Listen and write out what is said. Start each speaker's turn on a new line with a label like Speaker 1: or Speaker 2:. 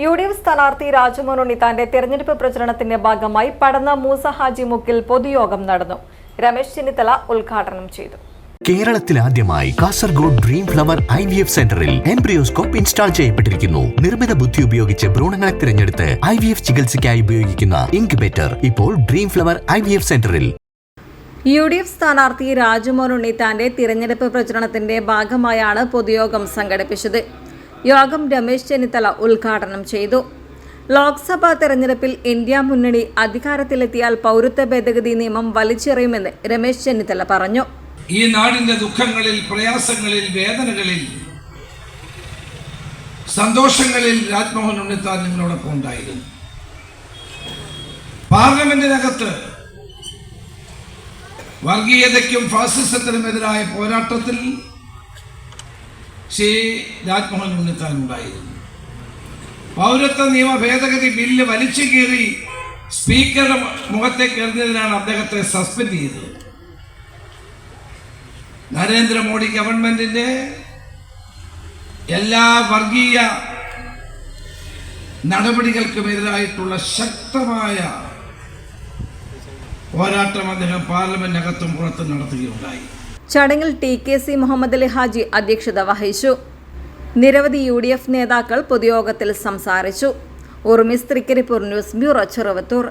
Speaker 1: UDF സ്ഥാനാർത്ഥി രാജ്മോഹൻ ഉണ്ണിത്താന്റെ തെരഞ്ഞെടുപ്പ് പ്രചരണത്തിന്റെ ഭാഗമായി പടന്ന മൂസ ഹാജി മുക്കിൽ പൊതുയോഗം നടന്നു. രമേശ് ചെന്നിത്തല ഉദ്ഘാടനം ചെയ്തു.
Speaker 2: കേരളത്തിൽ ആദ്യമായി കാസർഗോഡ് ഡ്രീം ഫ്ലവർ IVF സെന്ററിൽ എംബ്രിയോസ്കോപ്പ് ഇൻസ്റ്റാൾ ചെയ്യപ്പെട്ടിരിക്കുന്നു. നിർമ്മിത ബുദ്ധി ഉപയോഗിച്ച് ഭ്രൂണങ്ങളെ തിരഞ്ഞെടുത്ത് IVF ചികിത്സയ്ക്കായി ഉപയോഗിക്കുന്ന ഇൻക്യുബേറ്റർ ഇപ്പോൾ ഡ്രീം ഫ്ലവർ IVF സെന്ററിൽ.
Speaker 1: യു.ഡി.എഫ് സ്ഥാനാർത്ഥി രാജ്മോഹൻ ഉണ്ണിത്താന്റെ തിരഞ്ഞെടുപ്പ് പ്രചരണത്തിന്റെ ഭാഗമായാണ് പൊതുയോഗം സംഘടിപ്പിച്ചത്. യോഗം രമേശ് ചെന്നിത്തല ഉദ്ഘാടനം ചെയ്തു. ലോക്സഭാ തെരഞ്ഞെടുപ്പിൽ ഇന്ത്യ മുന്നണി അധികാരത്തിലെത്തിയാൽ പൗരത്വ ഭേദഗതി നിയമം വലിച്ചെറിയുമെന്ന് രമേശ് ചെന്നിത്തല പറഞ്ഞു.
Speaker 3: ഈ നാടിന്റെ ദുഃഖങ്ങളിൽ, പ്രയാസങ്ങളിൽ, വേദനകളിൽ, സന്തോഷങ്ങളിൽ രാജ്മോഹൻ ഉണ്ണിത്താൻ നിങ്ങളോടൊപ്പം ഉണ്ടായിരുന്നു. പാർലമെന്റിനകത്ത് വർഗീയതയ്ക്കും ഫാസിസത്തിനുമെതിരായ പോരാട്ടത്തിൽ ശ്രീ രാജ്മോഹൻ ഉണ്ണിത്താൻ ഉണ്ടായിരുന്നു. പൗരത്വ നിയമ ഭേദഗതി ബില്ല് വലിച്ചു കീറി സ്പീക്കറുടെ മുഖത്തേക്ക് എറിഞ്ഞതിനാണ് അദ്ദേഹത്തെ സസ്പെൻഡ് ചെയ്തത്. നരേന്ദ്രമോദി ഗവൺമെന്റിന്റെ എല്ലാ വർഗീയ നടപടികൾക്കുമെതിരായിട്ടുള്ള ശക്തമായ പോരാട്ടം അദ്ദേഹം പാർലമെന്റിനകത്തും പുറത്തും നടത്തുകയുണ്ടായി.
Speaker 1: ചടങ്ങിൽ TKC മുഹമ്മദ് അലി ഹാജി അധ്യക്ഷത വഹിച്ചു. നിരവധി UDF നേതാക്കൾ പൊതുയോഗത്തിൽ സംസാരിച്ചു. ഉർമിസ് തൃക്കരിപ്പൂർ ന്യൂസ് ബ്യൂറോ ചെറുവത്തൂർ.